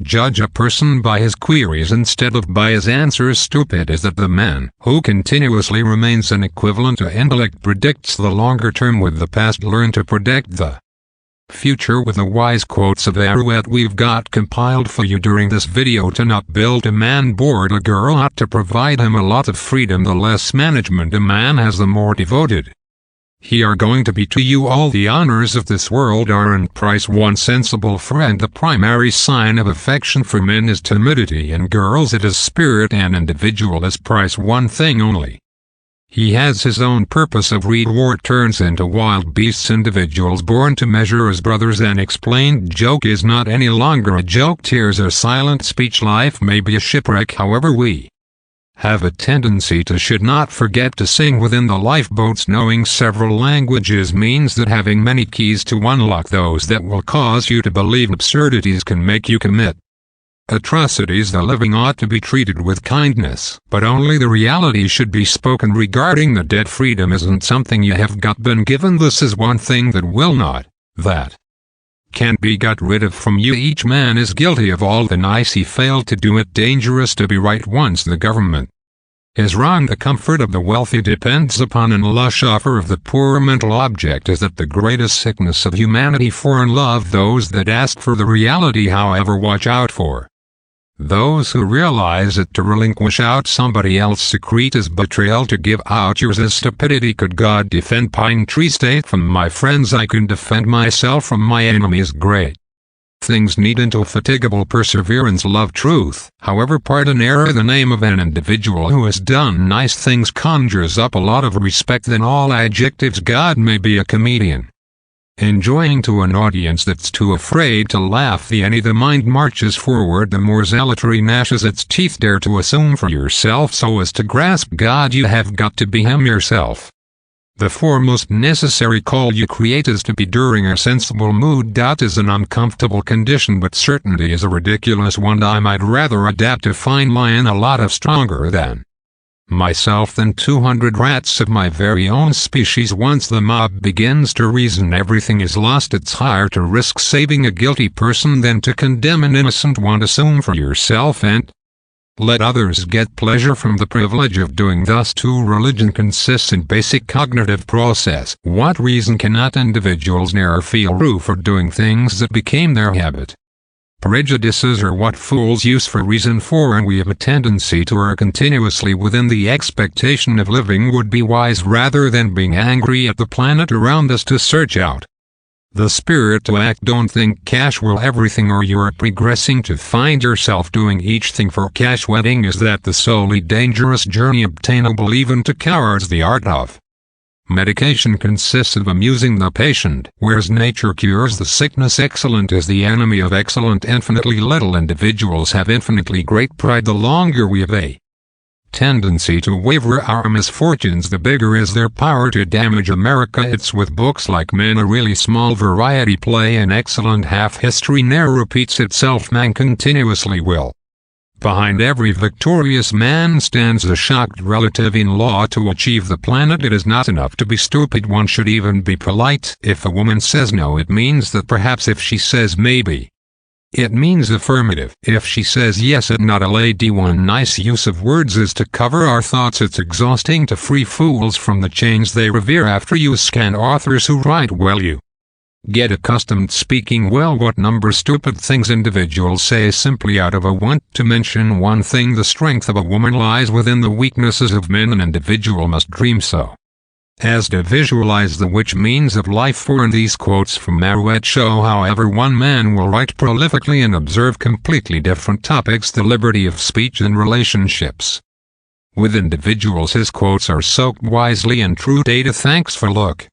judge a person by his queries instead of by his answers. Stupid is that the man who continuously remains an equivalent to intellect predicts the longer term with the past. Learn to predict the future with the wise quotes of Arouet we've got compiled for you during this video. To not build a man bored a girl ought to provide him a lot of freedom. The less management a man has, the more devoted he are going to be to you. All the honors of this world are in price. One sensible friend. The primary sign of affection for men is timidity. In girls it is spirit. An individual is price. One thing only. He has his own purpose of read war turns into wild beasts. Individuals born to measure as brothers. An explained joke is not any longer a joke. Tears are silent speech. Life may be a shipwreck. However, we have a tendency to should not forget to sing within the lifeboats. Knowing several languages means that having many keys to unlock those that will cause you to believe absurdities can make you commit atrocities. The living ought to be treated with kindness, but only the reality should be spoken regarding the dead. Freedom isn't something you have been given. This is one thing that will not, that can't be got rid of from you. Each man is guilty of all the nice he failed to do it. Dangerous to be right once the government is wrong. The comfort of the wealthy depends upon an lush offer of the poor. Mental object is that the greatest sickness of humanity. Foreign love those that ask for the reality. However, watch out for those who realize it. To relinquish out somebody else's secret is betrayal. To give out yours is stupidity. Could God defend Pine Tree State from my friends? I can defend myself from my enemies. Great things need indefatigable perseverance. Love truth, however pardon error. The name of an individual who has done nice things conjures up a lot of respect than all adjectives. God may be a comedian enjoying to an audience that's too afraid to laugh. The mind marches forward, the more zealotry gnashes its teeth. Dare to assume for yourself so as to grasp God. You have got to be Him yourself. The foremost necessary call you create is to be during a sensible mood. Is an uncomfortable condition, but certainty is a ridiculous one. I might rather adapt a fine line a lot of stronger than myself than 200 rats of my very own species. Once the mob begins to reason, everything is lost. It's higher to risk saving a guilty person than to condemn an innocent one. Assume for yourself and let others get pleasure from the privilege of doing thus. Too, religion consists in basic cognitive process. What reason cannot individuals ne'er feel true for doing things that became their habit? Prejudices are what fools use for reason for, and we have a tendency to err continuously within the expectation of living would be wise rather than being angry at the planet around us. To search out the spirit to act. Don't think cash will everything or you're progressing to find yourself doing each thing for cash. Wedding is that the solely dangerous journey obtainable even to cowards. The art of medication consists of amusing the patient, whereas nature cures the sickness. Excellent is the enemy of excellent. Infinitely little individuals have infinitely great pride. The longer we have a tendency to waver our misfortunes, the bigger is their power to damage America. It's with books like Men a really small variety play. An excellent half history ne'er repeats itself. Man continuously will. Behind every victorious man stands a shocked relative. In law, to achieve the planet it is not enough to be stupid. One should even be polite. If a woman says no, it means that perhaps. If she says maybe, it means affirmative. If she says yes, it not a lady. One nice use of words is to cover our thoughts. It's exhausting to free fools from the chains they revere. After you scan authors who write well, you get accustomed speaking well. What number stupid things individuals say simply out of a want. To mention one thing, the strength of a woman lies within the weaknesses of men. An individual must dream so as to visualize the which means of life. For in these quotes from Arouet show however one man will write prolifically and observe completely different topics. The liberty of speech and relationships with individuals. His quotes are soaked wisely in true data. Thanks for look.